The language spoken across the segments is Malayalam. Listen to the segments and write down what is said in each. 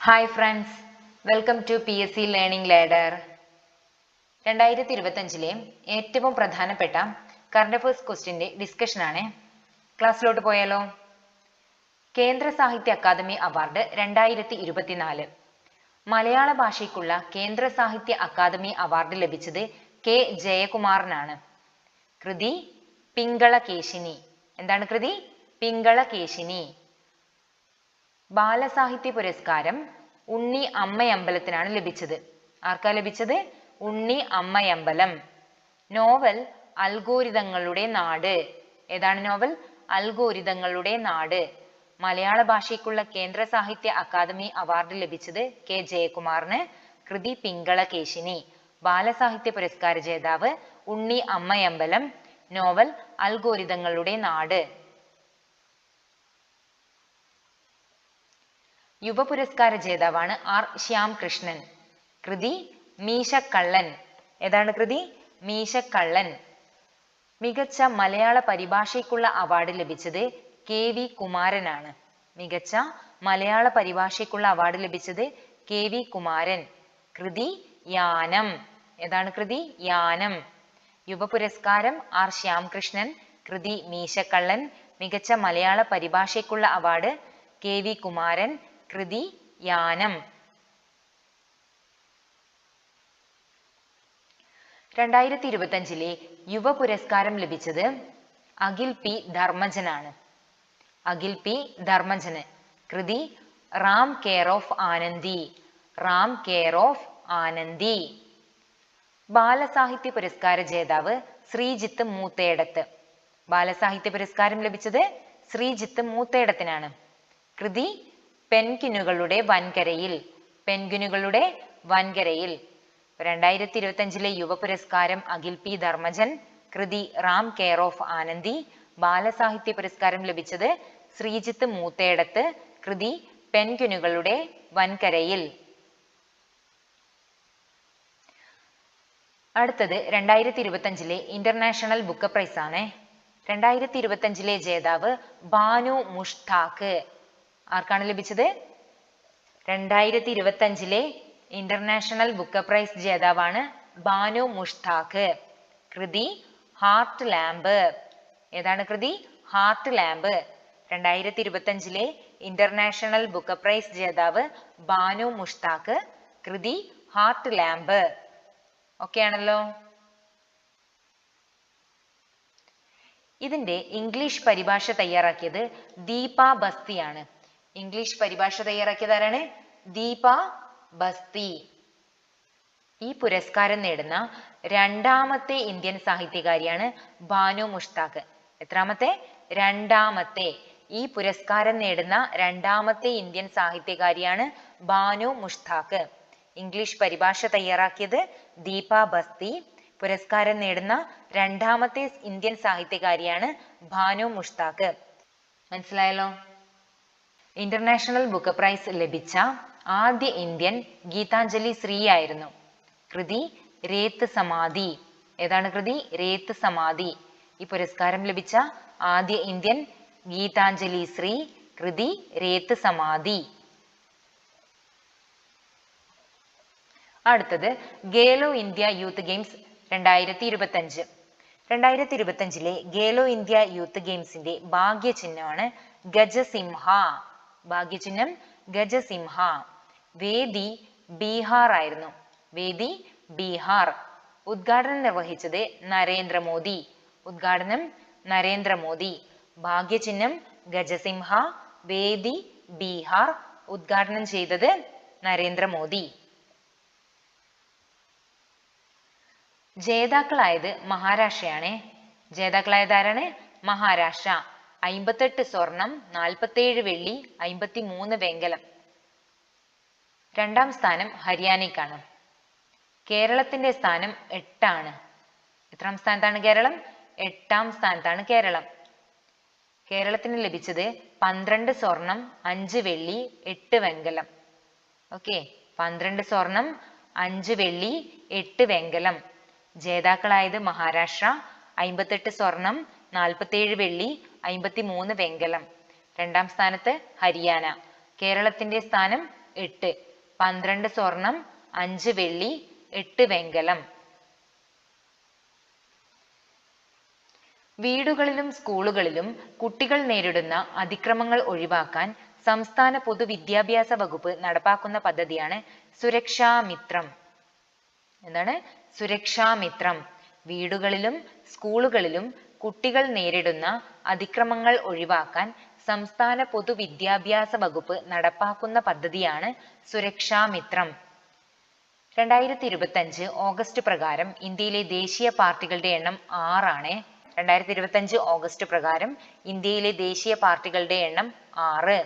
Hi friends, welcome to PSC learning ladder. 2025 ഏറ്റവും പ്രധാനപ്പെട്ട കറണ്ട് അഫയേഴ്സ് ക്വസ്റ്റ്യന്റെ ഡിസ്കഷനാണ്. ക്ലാസ്സിലോട്ട് പോയാലോ? കേന്ദ്ര സാഹിത്യ അക്കാദമി അവാർഡ് 2024 മലയാള ഭാഷയ്ക്കുള്ള കേന്ദ്ര സാഹിത്യ അക്കാദമി അവാർഡ് ലഭിച്ചത് K. ജയകുമാറിനാണ്. കൃതി പിങ്കളകേശിനി. എന്താണ് കൃതി? പിങ്കളകേശിനി. ബാലസാഹിത്യ പുരസ്കാരം ഉണ്ണി അമ്മയമ്പലത്തിനാണ് ലഭിച്ചത്. ആർക്കാ ലഭിച്ചത്? ഉണ്ണി അമ്മയമ്പലം. നോവൽ അൽഗോരിതങ്ങളുടെ നാട്. ഏതാണ് നോവൽ? അൽഗോരിതങ്ങളുടെ നാട്. മലയാള ഭാഷയ്ക്കുള്ള കേന്ദ്ര സാഹിത്യ അക്കാദമി അവാർഡ് ലഭിച്ചത് K. ജയകുമാറിന്. കൃതി പിങ്കളകേശിനി. ബാലസാഹിത്യ പുരസ്കാര ജേതാവ് ഉണ്ണി അമ്മയമ്പലം. നോവൽ അൽഗോരിതങ്ങളുടെ നാട്. യുവ പുരസ്കാര ജേതാവാണ് R. ശ്യാംകൃഷ്ണൻ. കൃതി മീശക്കള്ളൻ. ഏതാണ് കൃതി? മീശക്കള്ളൻ. മികച്ച മലയാള പരിഭാഷയ്ക്കുള്ള അവാർഡ് ലഭിച്ചത് KV കുമാരനാണ്. മികച്ച മലയാള പരിഭാഷയ്ക്കുള്ള അവാർഡ് ലഭിച്ചത് KV കുമാരൻ. കൃതി യാനം. ഏതാണ് കൃതി? യാനം. യുവ പുരസ്കാരം R. ശ്യാംകൃഷ്ണൻ. കൃതി മീശക്കള്ളൻ. മികച്ച മലയാള പരിഭാഷയ്ക്കുള്ള അവാർഡ് KV കുമാരൻ. കൃതി യാനം. 2025 യുവ പുരസ്കാരം ലഭിച്ചത് അഖിൽ P. ധർമ്മജനാണ്. അഖിൽ P. ധർമ്മജന്. കൃതി Ram care of Anandi. Ram care of Anandi. ബാലസാഹിത്യ പുരസ്കാര ജേതാവ് ശ്രീജിത്ത് മൂത്തേടത്ത്. ബാലസാഹിത്യ പുരസ്കാരം ലഭിച്ചത് ശ്രീജിത്ത് മൂത്തേടത്തിനാണ്. കൃതി പെൻഗ്വിനുകളുടെ വൻകരയിൽ. പെൻഗ്വിനുകളുടെ വൻകരയിൽ. 2025 യുവ പുരസ്കാരം അഖിൽ P. ധർമ്മജൻ. കൃതി റാം കെയർ ഓഫ് ആനന്ദി. ബാലസാഹിത്യ പുരസ്കാരം ലഭിച്ചത് ശ്രീജിത്ത് മൂത്തേടത്ത്. കൃതി പെൻഗ്വിനുകളുടെ വൻകരയിൽ. അടുത്തത് 2025 ഇന്റർനാഷണൽ ബുക്ക് പ്രൈസ് ആണ്. 2025 ജേതാവ് ബാനു മുഷ്താഖ്. ആർക്കാണ് ലഭിച്ചത്? 2025 ഇന്റർനാഷണൽ ബുക്ക് പ്രൈസ് ജേതാവാണ് ബാനു മുഷ്താഖ്. കൃതി ഹാർട്ട് ലാമ്പ്. ഏതാണ് കൃതി? Heart Lamp. 2025 International Book Prize ജേതാവ് ബാനു മുഷ്താഖ്. കൃതി ഹാർട്ട് ലാമ്പ്. ഓക്കെ ആണല്ലോ? ഇതിന്റെ ഇംഗ്ലീഷ് പരിഭാഷ തയ്യാറാക്കിയത് ദീപ ബസ്തിയാണ്. ഇംഗ്ലീഷ് പരിഭാഷ തയ്യാറാക്കിയത് ആരാണ്? ദീപ ബസ്തി. ഈ പുരസ്കാരം നേടുന്ന രണ്ടാമത്തെ ഇന്ത്യൻ സാഹിത്യകാരിയാണ് ബാനു മുഷ്താഖ്. എത്രാമത്തെ? രണ്ടാമത്തെ. ഈ പുരസ്കാരം നേടുന്ന രണ്ടാമത്തെ ഇന്ത്യൻ സാഹിത്യകാരിയാണ് ബാനു മുഷ്താഖ്. ഇംഗ്ലീഷ് പരിഭാഷ തയ്യാറാക്കിയത് ദീപ ബസ്തി. പുരസ്കാരം നേടുന്ന രണ്ടാമത്തെ ഇന്ത്യൻ സാഹിത്യകാരിയാണ് ബാനു മുഷ്താഖ്. മനസ്സിലായല്ലോ? ഇന്റർനാഷണൽ ബുക്ക് പ്രൈസ് ലഭിച്ച ആദ്യ ഇന്ത്യൻ ഗീതാഞ്ജലി ശ്രീ ആയിരുന്നു. കൃതി രേത്ത് സമാധി. ഏതാണ് കൃതി? രേത്ത് സമാധി. ഈ പുരസ്കാരം ലഭിച്ച ആദ്യ ഇന്ത്യൻ ഗീതാഞ്ജലി ശ്രീ. കൃതി രേത്ത് സമാധി. അടുത്തത് Khelo India youth games 2025. 2025 Khelo India youth ഗെയിംസിന്റെ ഭാഗ്യചിഹ്നമാണ് ഗജസിംഹ. ഭാഗ്യചിഹ്നം ഗജസിംഹ. വേദി ബീഹാർ ആയിരുന്നു. വേദി ബീഹാർ. ഉദ്ഘാടനം നിർവഹിച്ചത് നരേന്ദ്രമോദി. ഉദ്ഘാടനം നരേന്ദ്രമോദി. ഭാഗ്യചിഹ്നം ഗജസിംഹ. വേദി ബീഹാർ. ഉദ്ഘാടനം ചെയ്തത് നരേന്ദ്രമോദി. ജേതാക്കളായത് മഹാരാഷ്ട്രയാണ്. ജേതാക്കളായത് ആരാണ്? മഹാരാഷ്ട്ര. 58 സ്വർണം, 47 വെള്ളി, 53 വെങ്കലം. രണ്ടാം സ്ഥാനം ഹരിയാനയ്ക്കാണ്. കേരളത്തിന്റെ സ്ഥാനം 8 ആണ്. എത്രാം സ്ഥാനത്താണ് കേരളം? 8ാം സ്ഥാനത്താണ് കേരളം. കേരളത്തിന് ലഭിച്ചത് 12 സ്വർണം, 5 വെള്ളി, 8 വെങ്കലം. ഓക്കെ, 12 സ്വർണം, 5 വെള്ളി, 8 വെങ്കലം. ജേതാക്കളായത് മഹാരാഷ്ട്ര. 58 സ്വർണം, 47 വെള്ളി, 53 വെങ്കലം. രണ്ടാം സ്ഥാനത്ത് ഹരിയാന. കേരളത്തിന്റെ സ്ഥാനം 8. 12 സ്വർണം 5 വെള്ളി 8 വെങ്കലം. വീടുകളിലും സ്കൂളുകളിലും കുട്ടികൾ നേരിടുന്ന അതിക്രമങ്ങൾ ഒഴിവാക്കാൻ സംസ്ഥാന പൊതുവിദ്യാഭ്യാസ വകുപ്പ് നടപ്പാക്കുന്ന പദ്ധതിയാണ് സുരക്ഷാമിത്രം. എന്താണ്? സുരക്ഷാമിത്രം. വീടുകളിലും സ്കൂളുകളിലും കുട്ടികൾ നേരിടുന്ന അതിക്രമങ്ങൾ ഒഴിവാക്കാൻ സംസ്ഥാന പൊതുവിദ്യാഭ്യാസ വകുപ്പ് നടപ്പാക്കുന്ന പദ്ധതിയാണ് സുരക്ഷാമിത്രം. 2025 ഓഗസ്റ്റ് പ്രകാരം ഇന്ത്യയിലെ ദേശീയ പാർട്ടികളുടെ എണ്ണം 6 ആണ്. 2025 ഓഗസ്റ്റ് പ്രകാരം ഇന്ത്യയിലെ ദേശീയ പാർട്ടികളുടെ എണ്ണം 6.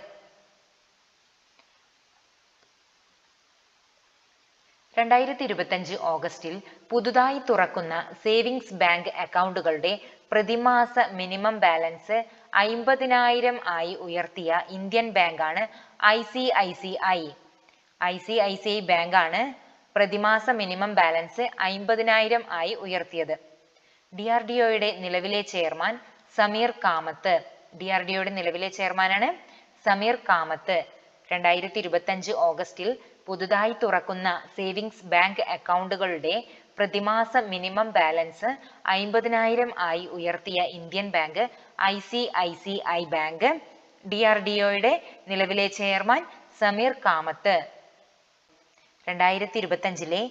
2025 ഓഗസ്റ്റിൽ പുതുതായി തുറക്കുന്ന സേവിങ്സ് ബാങ്ക് അക്കൗണ്ടുകളുടെ പ്രതിമാസ മിനിമം ബാലൻസ് 50,000 ആയി ഉയർത്തിയ ഇന്ത്യൻ ബാങ്കാണ് ICICI. ICICI ബാങ്കാണ് പ്രതിമാസ മിനിമം ബാലൻസ് 50,000 ആയി ഉയർത്തിയത്. DRDOയുടെ നിലവിലെ ചെയർമാൻ സമീർ കാമത്ത്. DRDOയുടെ നിലവിലെ ചെയർമാനാണ് സമീർ കാമത്ത്. 2025 ഓഗസ്റ്റിൽ പുതുതായി തുറക്കുന്ന സേവിങ്സ് ബാങ്ക് അക്കൗണ്ടുകളുടെ പ്രതിമാസ മിനിമം ബാലൻസ് 50,000 ആയി ഉയർത്തിയ ഇന്ത്യൻ ബാങ്ക് ICICI ബാങ്ക്. DRDOയുടെ നിലവിലെ ചെയർമാൻ സമീർ കാമത്ത്. 2025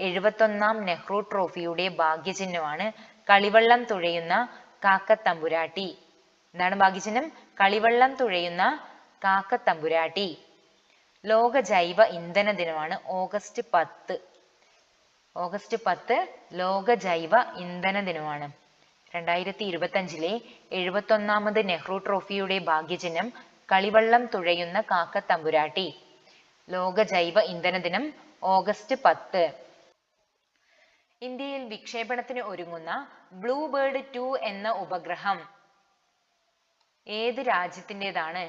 71ാം നെഹ്റു ട്രോഫിയുടെ ഭാഗ്യചിഹ്നമാണ് കളിവള്ളം തുഴയുന്ന കാക്കത്തമ്പുരാട്ടി. എന്താണ് ഭാഗ്യചിഹ്നം? കളിവള്ളം തുഴയുന്ന കാക്കത്തമ്പുരാട്ടി. ലോക ജൈവ ഇന്ധന ദിനമാണ് ഓഗസ്റ്റ് 10. ഓഗസ്റ്റ് 10 ലോക ജൈവ ഇന്ധന ദിനമാണ്. 2025 71ാമത് നെഹ്റു ട്രോഫിയുടെ ഭാഗ്യചിഹ്നം കളിവള്ളം തുഴയുന്ന കാക്കത്തമ്പുരാട്ടി. ലോക ജൈവ ഇന്ധന ദിനം ഓഗസ്റ്റ് 10. ഇന്ത്യയിൽ വിക്ഷേപണത്തിന് ഒരുങ്ങുന്ന ബ്ലൂബേർഡ് 2 എന്ന ഉപഗ്രഹം ഏത് രാജ്യത്തിൻ്റെതാണ്?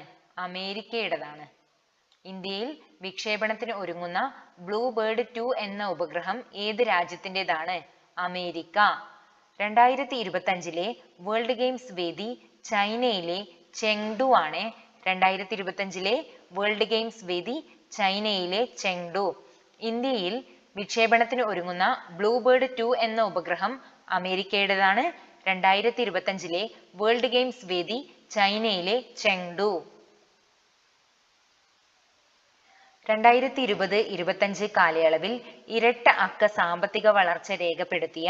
അമേരിക്കയുടേതാണ്. ഇന്ത്യയിൽ വിക്ഷേപണത്തിന് ഒരുങ്ങുന്ന ബ്ലൂബേർഡ് 2 എന്ന ഉപഗ്രഹം ഏത് രാജ്യത്തിൻ്റെതാണ്? അമേരിക്ക. 2025 വേൾഡ് ഗെയിംസ് വേദി ചൈനയിലെ ചെങ്ഡു ആണ്. 2025 വേൾഡ് ഗെയിംസ് വേദി ചൈനയിലെ ചെങ്ഡു. ഇന്ത്യയിൽ വിക്ഷേപണത്തിന് ഒരുങ്ങുന്ന ബ്ലൂബേർഡ് 2 എന്ന ഉപഗ്രഹം അമേരിക്കയുടേതാണ്. 2025 വേൾഡ് ഗെയിംസ് വേദി ചൈനയിലെ ചെങ്ഡു. 2020-25 കാലയളവിൽ ഇരട്ട അക്ക സാമ്പത്തിക വളർച്ച രേഖപ്പെടുത്തിയ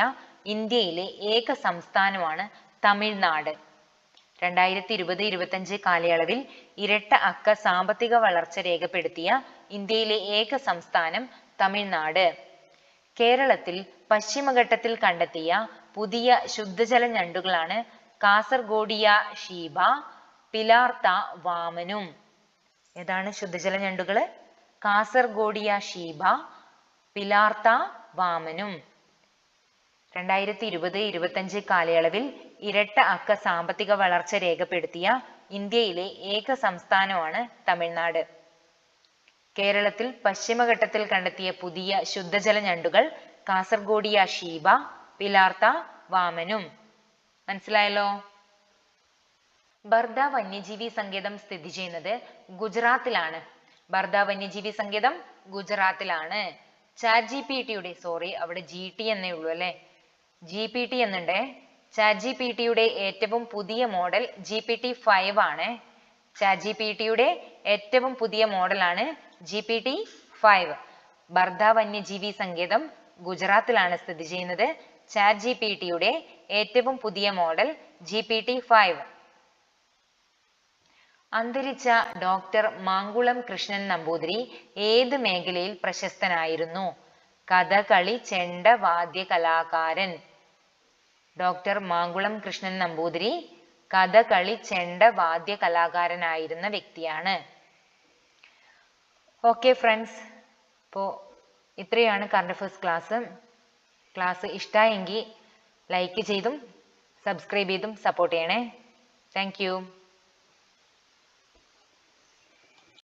ഇന്ത്യയിലെ ഏക സംസ്ഥാനമാണ് തമിഴ്നാട്. 2020-25 കാലയളവിൽ ഇരട്ട അക്ക സാമ്പത്തിക വളർച്ച രേഖപ്പെടുത്തിയ ഇന്ത്യയിലെ ഏക സംസ്ഥാനം തമിഴ്നാട്. കേരളത്തിൽ പശ്ചിമഘട്ടത്തിൽ കണ്ടെത്തിയ പുതിയ ശുദ്ധജല ഞണ്ടുകളാണ് കാസർഗോഡിയ ഷീബ, പിലാർത്ത വാമനും. ഏതാണ് ശുദ്ധജല ഞണ്ടുകൾ? കാസർഗോഡിയ ഷീബ, പിലാർത്ത വാമനും. 2020-25 കാലയളവിൽ ഇരട്ട അക്ക സാമ്പത്തിക വളർച്ച രേഖപ്പെടുത്തിയ ഇന്ത്യയിലെ ഏക സംസ്ഥാനമാണ് തമിഴ്നാട്. കേരളത്തിൽ പശ്ചിമഘട്ടത്തിൽ കണ്ടെത്തിയ പുതിയ ശുദ്ധജല ഞണ്ടുകൾ കാസർഗോഡിയ ഷീബ, പിലാർത്ത വാമനും. മനസ്സിലായല്ലോ? ബർദ വന്യജീവി സങ്കേതം സ്ഥിതി ചെയ്യുന്നത് ഗുജറാത്തിലാണ്. ബർദ വന്യജീവി സങ്കേതം ഗുജറാത്തിലാണ്. ChatGPTയുടെ അവിടെ GT എന്നേ ഉള്ളൂ അല്ലെ, GPT എന്നുണ്ടേ. ChatGPTയുടെ ഏറ്റവും പുതിയ മോഡൽ GPT-5 ആണ്. ChatGPTയുടെ ഏറ്റവും പുതിയ മോഡലാണ് GPT-5. ബർദ വന്യജീവി സങ്കേതം ഗുജറാത്തിലാണ് സ്ഥിതി ചെയ്യുന്നത്. ChatGPTയുടെ ഏറ്റവും പുതിയ മോഡൽ GPT-5. അന്തരിച്ച ഡോക്ടർ മാങ്കുളം കൃഷ്ണൻ നമ്പൂതിരി ഏത് മേഖലയിൽ പ്രശസ്തനായിരുന്നു? കഥകളി ചെണ്ട വാദ്യ കലാകാരൻ. ഡോക്ടർ മാങ്കുളം കൃഷ്ണൻ നമ്പൂതിരി കഥകളി ചെണ്ട വാദ്യ കലാകാരനായിരുന്ന വ്യക്തിയാണ്. ഓക്കെ ഫ്രണ്ട്സ്, അപ്പോൾ ഇത്രയാണ് കറണ്ട് അഫയേഴ്സ് ക്ലാസ്. ക്ലാസ് ഇഷ്ടമായെങ്കിൽ ലൈക്ക് ചെയ്തും സബ്സ്ക്രൈബ് ചെയ്തും സപ്പോർട്ട് ചെയ്യണേ. Thank you.